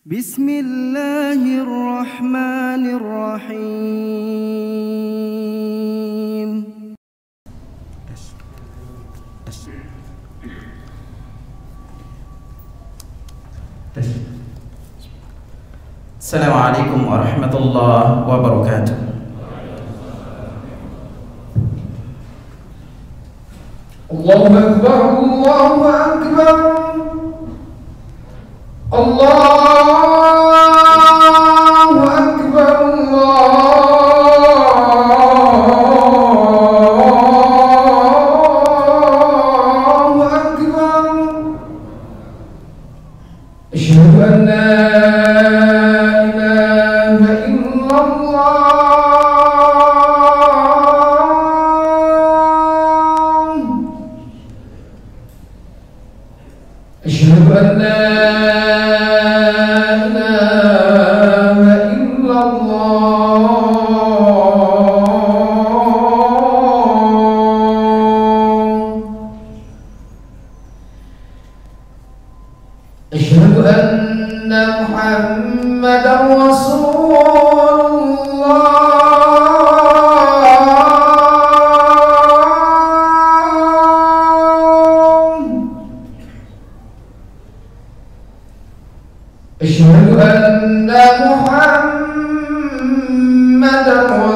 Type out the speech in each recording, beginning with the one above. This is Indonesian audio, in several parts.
Bismillahirrahmanirrahim. Assalamualaikum warahmatullahi wabarakatuh. Allahu Akbar, Allahu Akbar, Allahu Akbar, Allahu Akbar. Asyhadu an la ilaha illallah. أشهد أن لا إله إلا الله. أشهد أن محمدا رسول الله. أشهد أن محمدا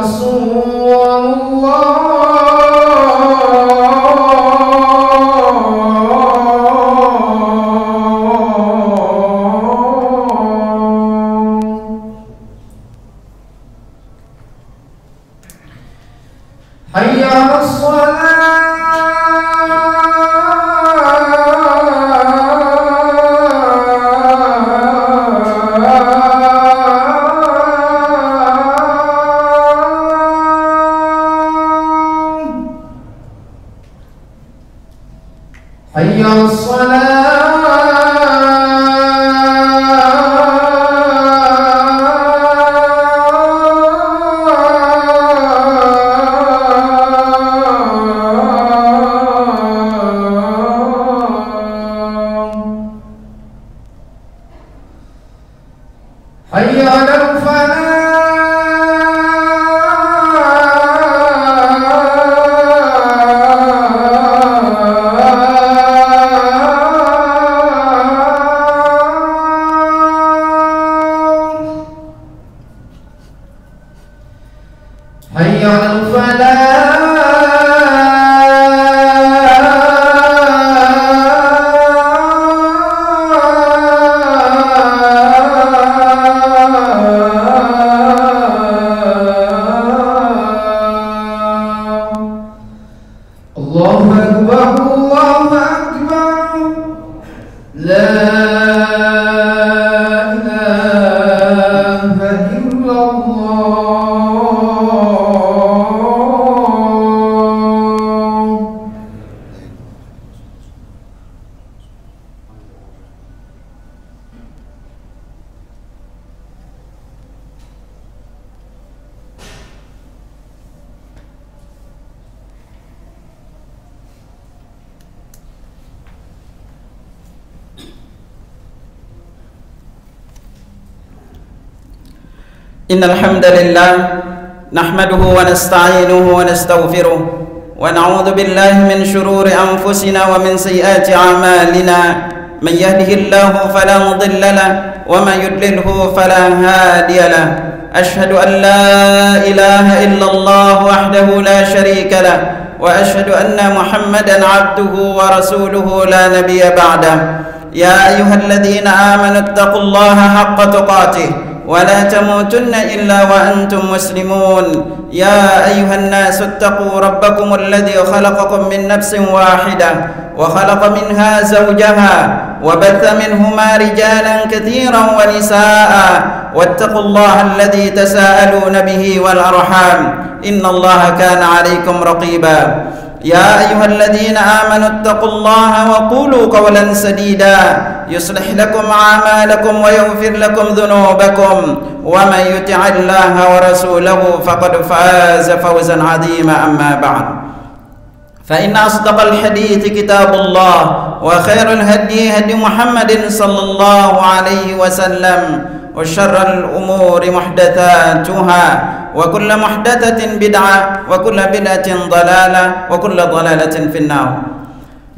رسول الله. حي على الصلاة. حي على الصلاة. حي على الفلاح. حي على الفلاح. الله أكبر، الله أكبر، لا إله إلا الله. إن الحمد لله نحمده ونستعينه ونستغفره ونعوذ بالله من شرور أنفسنا ومن سيئات أعمالنا. من يهده الله فلا مضل له ومن يضلله فلا هادي له. أشهد أن لا إله إلا الله وحده لا شريك له وأشهد أن محمدا عبده ورسوله لا نبي بعده. يا أيها الذين آمنوا اتقوا الله حق تقاته ولا تموتن إلا وأنتم مسلمون. يا أيها الناس اتقوا ربكم الذي خلقكم من نفس واحدة وخلق منها زوجها وبث منهما رجالا كثيرا ونساء واتقوا الله الذي تساءلون به والأرحام إن الله كان عليكم رقيبا. يا أيها الذين آمنوا اتقوا الله وقولوا قولا سديدا يصلح لكم أعمالكم ويغفر لكم ذنوبكم ومن يطع الله ورسوله فقد فاز فوزا عظيما. أما بعد فإن أصدق الحديث كتاب الله وخير الهدي هدي محمد صلى الله عليه وسلم وشر الأمور محدثاتها وكل محدثة بدعة وكل بدعة ضلالة وكل ضلالة في النار.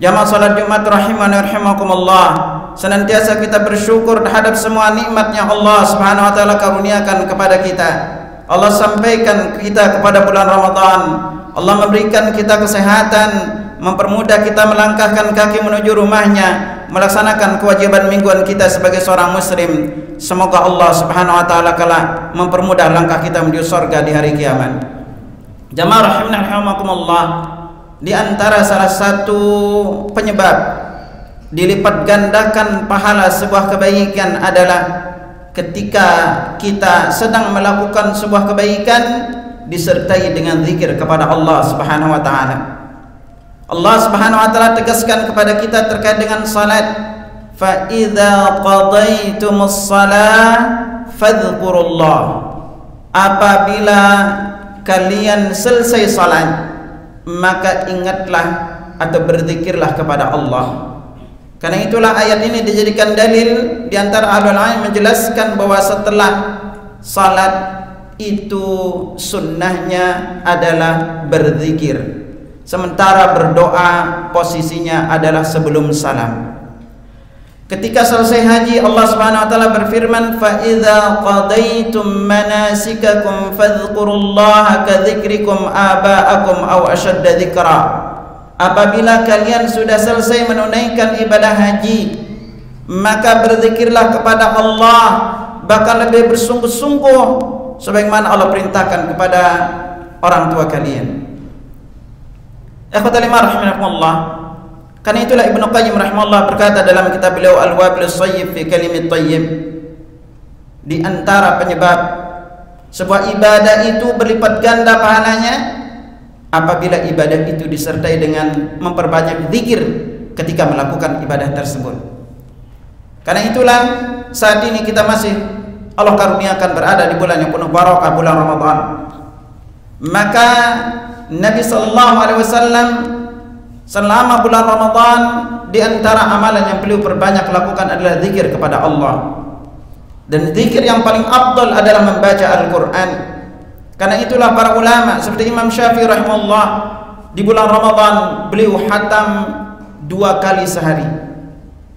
Jamaah salat Jumat rahimani rahimakumullah, senantiasa kita bersyukur terhadap semua nikmat yang Allah Subhanahu wa taala karuniakan kepada kita. Allah sampaikan kita kepada bulan Ramadan. Allah memberikan kita kesehatan, mempermudah kita melangkahkan kaki menuju rumahnya, melaksanakan kewajiban mingguan kita sebagai seorang muslim. Semoga Allah Subhanahu wa taala kelak mempermudah langkah kita menuju surga di hari kiamat. Jamaah rahimani rahimakumullah, di antara salah satu penyebab dilipat gandakan pahala sebuah kebaikan adalah ketika kita sedang melakukan sebuah kebaikan disertai dengan zikir kepada Allah Subhanahu wa taala. Allah Subhanahu wa taala tegaskan kepada kita terkait dengan salat, fa idza qadaitumus shalah fadhkurullah. Apabila kalian selesai salat, maka ingatlah atau berzikirlah kepada Allah. Karena itulah ayat ini dijadikan dalil di antara ahlul ilm menjelaskan bahwa setelah salat itu sunnahnya adalah berzikir, sementara berdoa posisinya adalah sebelum salam. Ketika selesai haji, Allah Subhanahu wa taala berfirman, fa idza qadaitum manasikakum fadhkurullaha kadzikrikum aba'akum aw ashadda dzikra. Apabila kalian sudah selesai menunaikan ibadah haji, maka berzikirlah kepada Allah, bahkan lebih bersungguh-sungguh sebagaimana Allah perintahkan kepada orang tua kalian. Ikhwatal iman rahimakumullah, karena itulah Ibnu Qayyim rahimahullah berkata dalam kitab beliau Al-Wabilus Shayyib fi Kalimit Thayyib, di antara penyebab sebuah ibadah itu berlipat ganda pahalanya apabila ibadah itu disertai dengan memperbanyak zikir ketika melakukan ibadah tersebut. Karena itulah saat ini kita masih Allah karuniakan berada di bulan yang penuh barakah, bulan Ramadan. Maka Nabi sallallahu alaihi wasallam selama bulan Ramadan di antara amalan yang beliau perbanyak lakukan adalah zikir kepada Allah. Dan zikir yang paling afdal adalah membaca Al-Qur'an. Karena itulah para ulama seperti Imam Syafi'i rahimahullah di bulan Ramadan beliau khatam 2 kali sehari.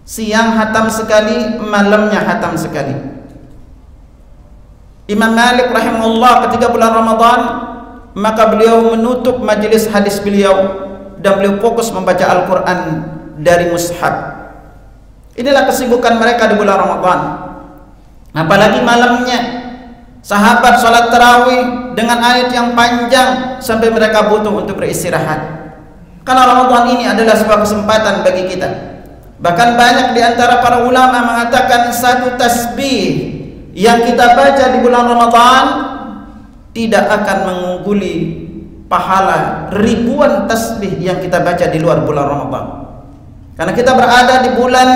Siang khatam sekali, malamnya khatam sekali. Imam Malik rahimahullah ketika bulan Ramadan maka beliau menutup majelis hadis beliau dan beliau fokus membaca Al-Quran dari mushaf. Inilah kesibukan mereka di bulan Ramadan. Apalagi malamnya, sahabat sholat tarawih dengan ayat yang panjang sampai mereka butuh untuk beristirahat. Karena Ramadan ini adalah sebuah kesempatan bagi kita. Bahkan banyak di antara para ulama mengatakan satu tasbih yang kita baca di bulan Ramadan tidak akan mengungguli pahala ribuan tasbih yang kita baca di luar bulan Ramadan. Karena kita berada di bulan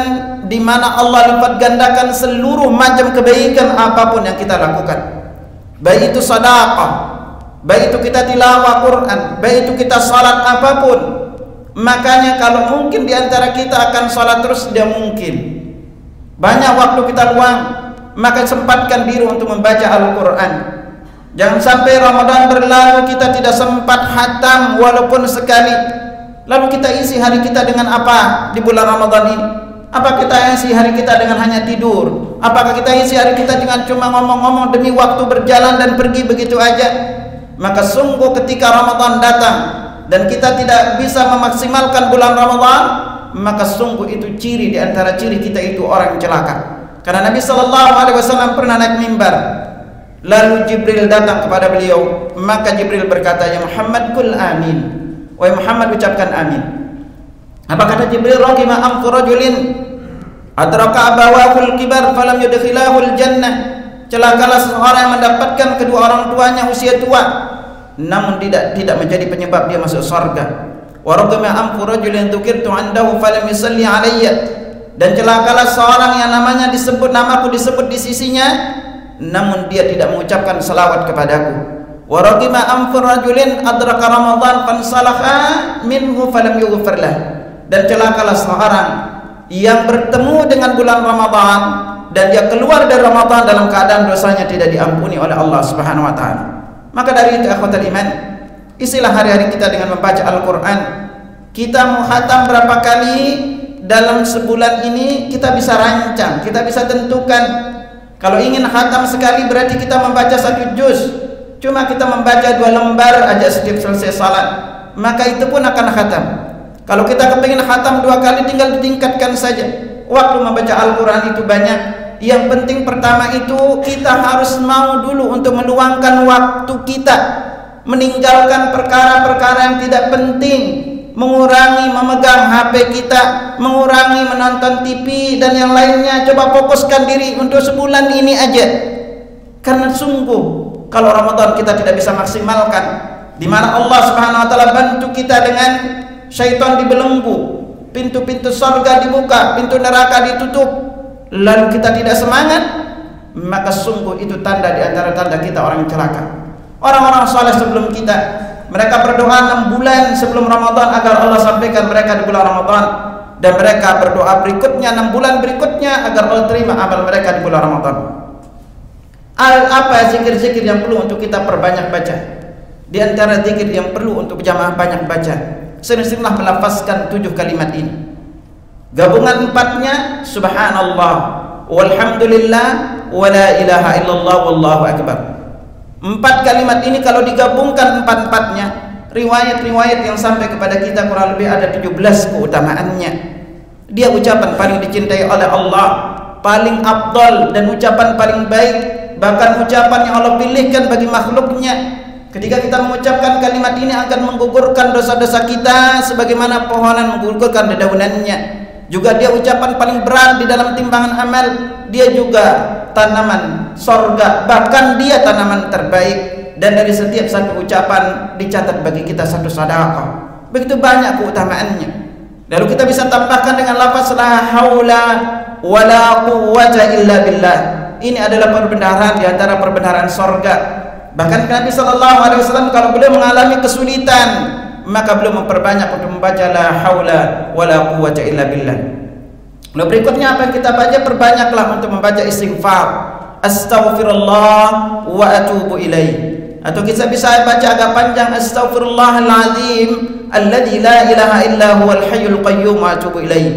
di mana Allah lipat gandakan seluruh macam kebaikan apapun yang kita lakukan. Baik itu sedekah, baik itu kita tilawah Quran, baik itu kita salat apapun. Makanya kalau mungkin di antara kita akan salat terus, tidak mungkin. Banyak waktu kita luang, maka sempatkan diri untuk membaca Al-Quran. Jangan sampai Ramadan berlalu kita tidak sempat khatam walaupun sekali. Lalu kita isi hari kita dengan apa di bulan Ramadan ini? Apa kita isi hari kita dengan hanya tidur? Apakah kita isi hari kita dengan cuma ngomong-ngomong demi waktu berjalan dan pergi begitu aja? Maka sungguh ketika Ramadan datang dan kita tidak bisa memaksimalkan bulan Ramadan, maka sungguh itu ciri di antara ciri kita itu orang celaka. Karena Nabi sallallahu alaihi wasallam pernah naik mimbar, lalu Jibril datang kepada beliau, maka Jibril berkata, "Ya Muhammad, qul amin." Wahai Muhammad, ucapkan amin. Apa kata Jibril? "Raqima amfu rajulin adraka abawahul kibar falam yudkhilahul jannah." Celakalah seseorang yang mendapatkan kedua orang tuanya usia tua namun tidak menjadi penyebab dia masuk surga. Wa raqima amfu rajulin dzukirtu 'indahu falam yusalli 'alayya. Dan celakalah seorang yang namanya disebut, namaku disebut di sisinya namun dia tidak mengucapkan selawat kepadaku. Wa raqima anfur rajulin adraka Ramadan fansalakha minhu falam yughfar lah. Dan celakalah seorang yang bertemu dengan bulan Ramadan dan dia keluar dari Ramadan dalam keadaan dosanya tidak diampuni oleh Allah Subhanahu wa taala. Maka dari itu akhwatul iman, isilah hari-hari kita dengan membaca Al-Qur'an. Kita mau khatam berapa kali dalam sebulan ini kita bisa rancang, kita bisa tentukan. Kalau ingin khatam sekali berarti kita membaca 1 juz. Cuma kita membaca 2 lembar aja setiap selesai salat, maka itu pun akan khatam. Kalau kita kepingin khatam 2 kali tinggal ditingkatkan saja. Waktu membaca Al-Quran itu banyak. Yang penting pertama itu kita harus mau dulu untuk meluangkan waktu kita, meninggalkan perkara-perkara yang tidak penting, mengurangi memegang HP kita, mengurangi menonton TV dan yang lainnya. Coba fokuskan diri untuk sebulan ini aja. Karena sungguh kalau Ramadan kita tidak bisa maksimalkan, di mana Allah Subhanahu wa taala bantu kita dengan syaitan dibelenggu, pintu-pintu surga dibuka, pintu neraka ditutup, lalu kita tidak semangat, maka sungguh itu tanda di antara tanda kita orang celaka. Orang-orang saleh sebelum kita, mereka berdoa 6 bulan sebelum Ramadan agar Allah sampaikan mereka di bulan Ramadan, dan mereka berdoa berikutnya 6 bulan berikutnya agar Allah terima amal mereka di bulan Ramadan. Apa zikir-zikir yang perlu untuk kita perbanyak baca? Di antara zikir yang perlu untuk jamaah banyak baca, sering-seringlah melafazkan 7 kalimat ini. Gabungan 4-nya subhanallah, walhamdulillah, wala ilaha illallah, wallahu akbar. 4 kalimat ini kalau digabungkan 4-4-nya, riwayat-riwayat yang sampai kepada kita kurang lebih ada 17 keutamaannya. Dia ucapan paling dicintai oleh Allah, paling afdal dan ucapan paling baik, bahkan ucapan yang Allah pilihkan bagi makhluknya. Ketika kita mengucapkan kalimat ini akan menggugurkan dosa-dosa kita sebagaimana pohonan menggugurkan dedaunannya. Juga dia ucapan paling berat di dalam timbangan amal. Dia juga tanaman sorga, bahkan dia tanaman terbaik. Dan dari setiap satu ucapan dicatat bagi kita 1 sedekah. Begitu banyak keutamaannya. Lalu kita bisa tambahkan dengan lafaz la haula wala quwwata illa billah. Ini adalah perbendaharaan di antara perbendaharaan sorga. Bahkan Nabi SAW kalau beliau mengalami kesulitan, maka beliau memperbanyak untuk membaca la haula wala quwwata illa billah. Lalu berikutnya apa yang kita baca? Perbanyaklah untuk membaca istighfar, astaghfirullah wa atubu ilaih. Atau kita bisa baca agak panjang, astaghfirullahalazim alladzi la ilaha illa huwal hayyul qayyum wa atubu ilaih.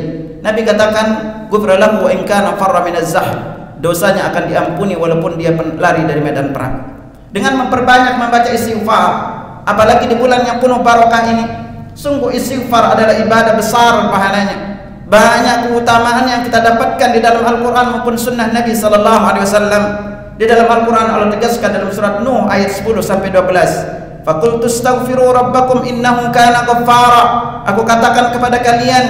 Nabi katakan, ghufra lahu wa in kana farra minaz zahr. Dosanya akan diampuni walaupun dia lari dari medan perang. Dengan memperbanyak membaca istighfar, apalagi di bulan yang penuh barokah ini, sungguh istighfar adalah ibadah besar pahalanya. Banyak keutamaan yang kita dapatkan di dalam Al-Quran maupun sunnah Nabi SAW. Di dalam Al-Quran Allah tegaskan dalam surat Nuh ayat 10-12, faqultu astaghfiru rabbakum innahu kana ghaffara. Aku katakan kepada kalian,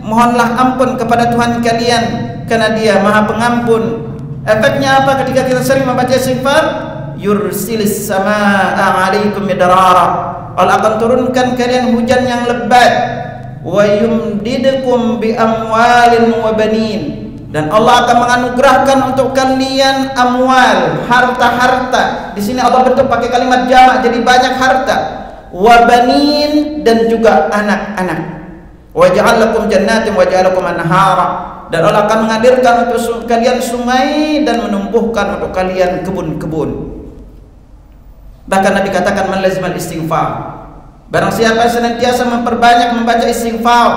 mohonlah ampun kepada Tuhan kalian karena Dia Maha Pengampun. Efeknya apa ketika kita sering membaca istighfar? Yursilis samaa 'alaikum midrara. Allah akan turunkan kalian hujan yang lebat. Wa yumdidukum bi amwalin wa banin. Dan Allah akan menganugerahkan untuk kalian amwal, harta-harta. Di sini Allah bentuk pakai kalimat jamak, jadi banyak harta. Wa banin, dan juga anak-anak. Wa ja'al lakum jannatin wa ja'al lakum anhara. Dan Allah akan menghadirkan untuk kalian sungai dan menumbuhkan untuk kalian kebun-kebun. Bahkan Nabi katakan man lazimal istighfar, barang siapa senantiasa memperbanyak membaca istighfar,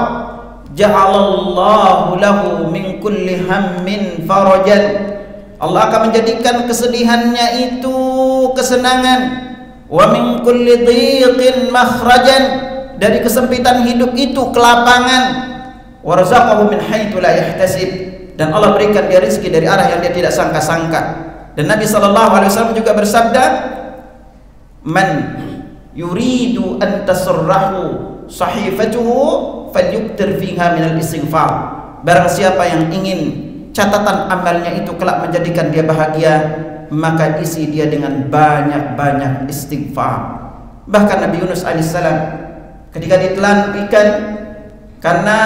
ja'alallahu lahu min kulli hammin farajan. Allah akan menjadikan kesedihannya itu kesenangan, wa min kulli dhiqin makhrajan, dari kesempitan hidup itu kelapangan, warzaqahu min haitsu la yahtasib, dan Allah berikan dia rezeki dari arah yang dia tidak sangka-sangka. Dan Nabi SAW juga bersabda, man yuridu an tasurrahu sahifatuhu falyuktir fiha minal istighfar. Barang siapa yang ingin catatan amalnya itu kelak menjadikan dia bahagia, maka isi dia dengan banyak-banyak istighfar. Bahkan Nabi Yunus alaihissalam ketika ditelan ikan karena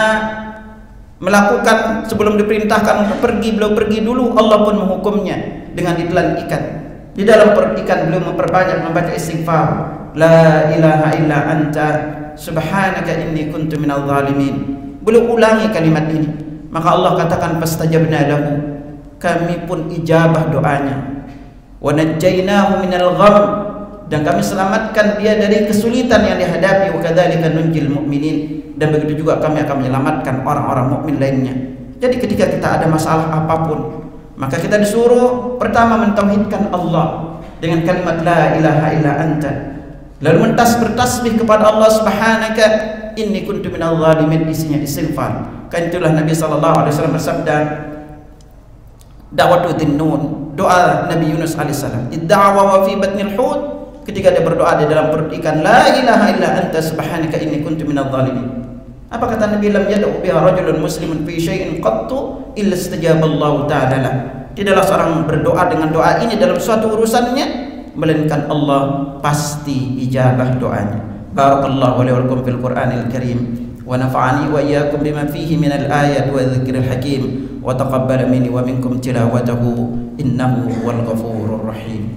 melakukan sebelum diperintahkan untuk pergi, beliau pergi dulu, Allah pun menghukumnya dengan ditelan ikan. Di dalam perut ikan beliau memperbanyak membaca istighfar, la ilaha illa anta subhanaka inni kuntu minadh dhalimin. Beliau ulangi kalimat ini, maka Allah katakan fastajabna lahu, kami pun ijabah doanya, wa najjaynahu minal gham, dan kami selamatkan dia dari kesulitan yang dihadapi, wa kadzalika nunjil mu'minin, dan begitu juga kami akan menyelamatkan orang-orang mukmin lainnya. Jadi ketika kita ada masalah apapun, maka kita disuruh pertama mentauhidkan Allah dengan kalimat la ilaha illa anta, lalu bertasbih kepada Allah subhanaka inni kuntu minadh dhalimin, isinya istighfar. Kan itulah Nabi SAW bersabda, da'watu dhinnun, doa Nabi Yunus alaihissalam, idda'wa wa fi batnil hut, ketika dia berdoa di dalam perut ikan, la ilaha illa anta subhanaka inni kuntu minadh dhalimin. Apa kata Nabi, lam yad'u biha rajulun muslimun fi syai'in qattu illa istajaballahu ta'ala lah. Tidaklah seorang berdoa dengan doa ini dalam suatu urusannya melainkan Allah pasti ijabah doanya. Barakallahu li wa lakum fil Qur'anil Karim wa nafa'ani wa iyyakum bima fihi minal ayat wa dzikril hakim wa taqabbala minni wa minkum tilawatahu innahu huwal ghafurur rahim.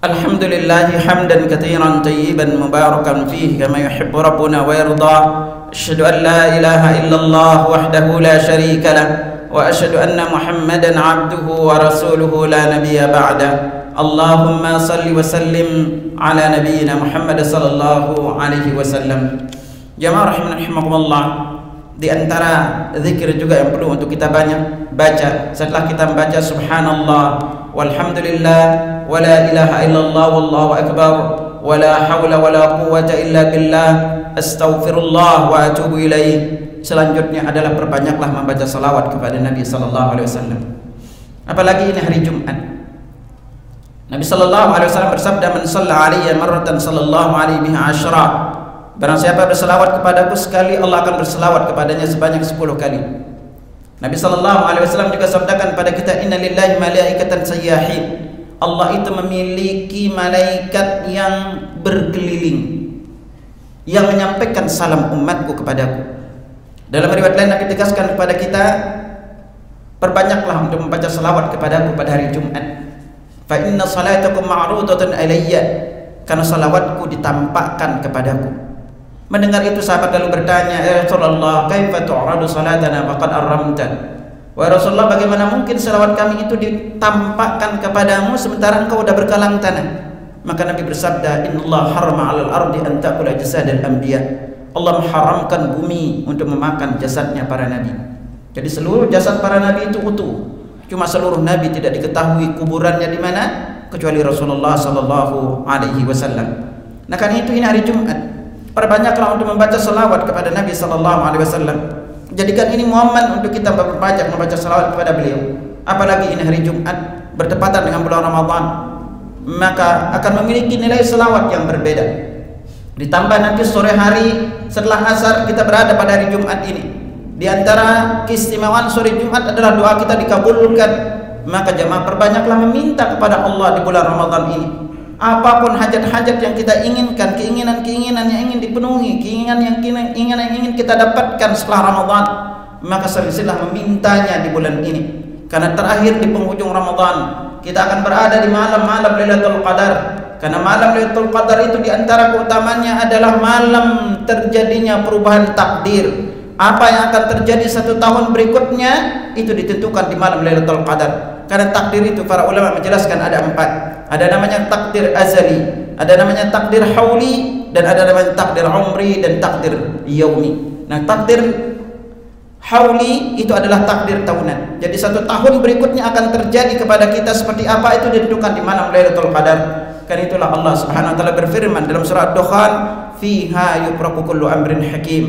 Alhamdulillah hamdan katsiran tayyiban mubarakan fihi kama yuhibbu rabbuna wa yarda. Asyhadu an la ilaha illallah wahdahu la syarika lah wa asyhadu anna Muhammadan abduhu wa rasuluhu la nabiyya ba'da. Allahumma salli wa sallim ala nabiyyina Muhammad sallallahu alaihi wasallam. Jamaah rahimakumullah, di antara zikir juga yang perlu untuk kita banyak baca setelah kita membaca subhanallah walhamdulillah wala ilaha illallah wallahu akbar wala hawla wala quwwata illa billah astaghfirullah wa atubu ilaih. Selanjutnya adalah perbanyaklah membaca salawat kepada Nabi sallallahu alaihi wasallam. Apalagi ini hari Jumat. Nabi sallallahu alaihi wasallam bersabda, man shalla alayya marratan sallallahu alaihi biha asyra. Barang siapa berselawat kepadaku sekali, Allah akan berselawat kepadanya sebanyak 10 kali. Nabi sallallahu alaihi wasallam juga sabdakan pada kita, inna lillahi malaikatan sayyahin. Allah itu memiliki malaikat yang berkeliling yang menyampaikan salam umatku kepadaku. Dalam riwayat lain Nabi tegaskan kepada kita, perbanyaklah untuk membaca salawat kepadaku pada hari Jumat. Fa inna salatakum ma'rudatun alayya, karena salawatku ditampakkan kepadaku. Mendengar itu sahabat lalu bertanya, ya Rasulullah, kaifa tu'radu salatana faqad arramta? Wahai Rasulullah, bagaimana mungkin salawat kami itu ditampakkan kepadamu sementara engkau sudah berkalang tanah? Maka Nabi bersabda, innallaha harrama 'alal ardi an ta'kula jasadal anbiya. Allah mengharamkan bumi untuk memakan jasadnya para nabi. Jadi seluruh jasad para nabi itu utuh. Cuma seluruh nabi tidak diketahui kuburannya di mana kecuali Rasulullah sallallahu alaihi wasallam. Nah, karena itu ini hari Jumat, perbanyaklah untuk membaca salawat kepada Nabi sallallahu alaihi wasallam. Jadikan ini momen untuk kita berbanyak membaca salawat kepada beliau. Apalagi ini hari Jumat bertepatan dengan bulan Ramadan, maka akan memiliki nilai salawat yang berbeda. Ditambah nanti sore hari setelah asar kita berada pada hari Jumat ini. Di antara keistimewaan sore Jumat adalah doa kita dikabulkan. Maka jemaah perbanyaklah meminta kepada Allah di bulan Ramadan ini. Apapun hajat-hajat yang kita inginkan, keinginan-keinginan yang ingin dipenuhi, keinginan yang ingin kita dapatkan setelah Ramadan, maka sering-sering memintanya di bulan ini. Karena terakhir di penghujung Ramadan kita akan berada di malam-malam Lailatul Qadar. Karena malam Lailatul Qadar itu diantara keutamanya adalah malam terjadinya perubahan takdir. Apa yang akan terjadi 1 tahun berikutnya itu ditentukan di malam Lailatul Qadar. Karena takdir itu para ulama menjelaskan ada 4. Ada namanya takdir azali, ada namanya takdir hauli, dan ada namanya takdir umri dan takdir yaumi. Nah, takdir hauli itu adalah takdir tahunan. Jadi 1 tahun berikutnya akan terjadi kepada kita seperti apa itu ditentukan di malam Lailatul Qadar. Karena itulah Allah Subhanahu wa taala berfirman dalam surah Ad-Dukhan, fiha yufraqu kullu amrin hakim.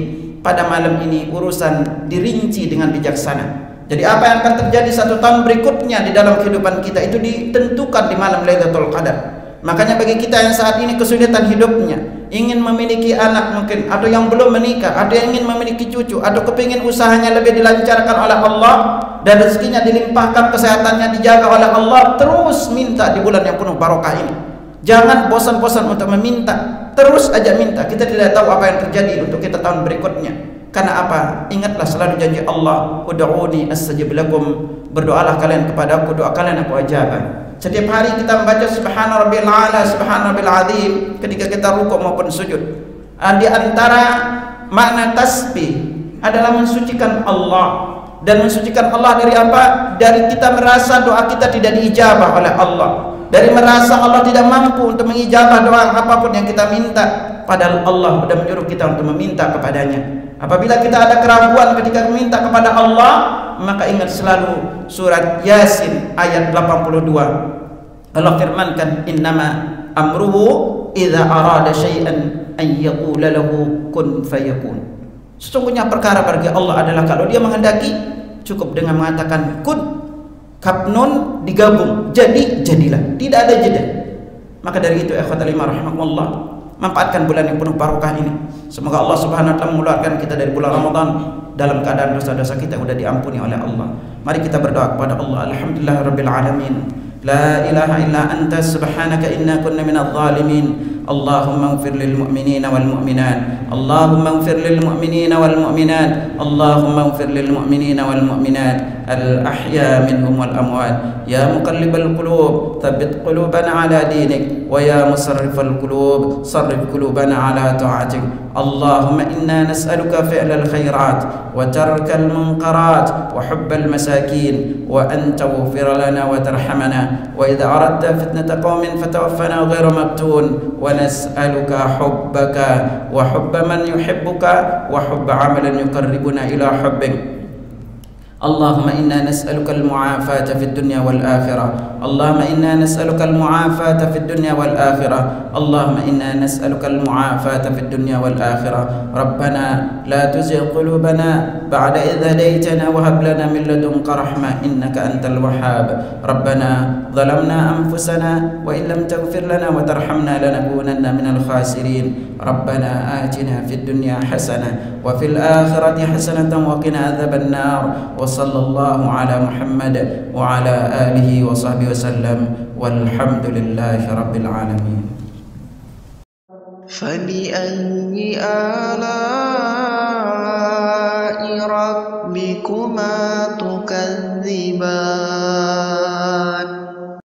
Pada malam ini urusan dirinci dengan bijaksana. Jadi apa yang akan terjadi 1 tahun berikutnya di dalam kehidupan kita itu ditentukan di malam Lailatul Qadar. Makanya bagi kita yang saat ini kesulitan hidupnya, ingin memiliki anak mungkin, atau yang belum menikah, atau yang ingin memiliki cucu, atau kepingin usahanya lebih dilancarkan oleh Allah dan rezekinya dilimpahkan, kesehatannya dijaga oleh Allah, terus minta di bulan yang penuh barokah ini. Jangan bosan-bosan untuk meminta, terus aja minta. Kita tidak tahu apa yang terjadi untuk kita tahun berikutnya. Karena apa? Ingatlah selalu janji Allah, ud'uni astajib lakum. Berdoalah kalian kepada aku, doa kalian aku ajabah. Setiap hari kita membaca subhana rabbil a'la, subhana rabbil azim ketika kita rukuk maupun sujud. Di antara makna tasbih adalah mensucikan Allah. Dan mensucikan Allah dari apa? Dari kita merasa doa kita tidak diijabah oleh Allah, dari merasa Allah tidak mampu untuk mengijabah doa apapun yang kita minta, padahal Allah sudah menyuruh kita untuk meminta kepadanya. Apabila kita ada keraguan ketika meminta kepada Allah, maka ingat selalu surat Yasin ayat 82. Allah firmankan, innama amruhu idza arada syai'an an yaqula lahu kun fayakun. Sesungguhnya perkara bagi Allah adalah kalau dia menghendaki, cukup dengan mengatakan kun, kapnun digabung, jadi jadilah, tidak ada jeda. Maka dari itu ikhwatal iman rahimakumullah, manfaatkan bulan yang penuh barokah ini. Semoga Allah Subhanahu wa taala mengeluarkan kita dari bulan Ramadan dalam keadaan dosa-dosa kita sudah diampuni oleh Allah. Mari kita berdoa kepada Allah. Alhamdulillahirabbil alamin. La ilaha illa anta subhanaka inna kunna minadh dhalimin. Allahumma ighfir lil mu'minina wal mu'minat. Allahumma ighfir lil mu'minina wal mu'minat. Allahumma ighfir lil mu'minina wal mu'minat al ahya minhum wal amwat. Ya muqallibal qulub, tsabbit qulubana ala dinik, wa ya musarrifal qulub, sarrif qulubana ala ta'atik. Allahumma inna nas'aluka fi'lal khairat wa tarkal munkarat wa hubbal masakin wa an taghfir lana wa tarhamana wa idza aradta fitnata qaumin fatawaffana ghayra maftun wa nas'aluka hubbaka wa hubba man yuhibbuka wa hubba 'amalan yuqarribuna ila hubbik. اللهم إنا نسألك المعافاة في الدنيا والآخرة. اللهم إنا نسألك المعافاة في الدنيا والآخرة. اللهم إنا نسألك المعافاة في الدنيا والآخرة. ربنا لا تزغ قلوبنا بعد إذ هديتنا وهب لنا من لدنك رحمة إنك أنت الوهاب. ربنا ظلمنا أنفسنا وإن لم تغفر لنا وترحمنا لنكونن من الخاسرين. ربنا آتنا في الدنيا حسنة وفي الآخرة حسنة وقنا عذاب النار. وصلى الله على محمد وعلى آله وصحبه وسلم والحمد لله رب العالمين. فبأي آلاء ربكما تكذبان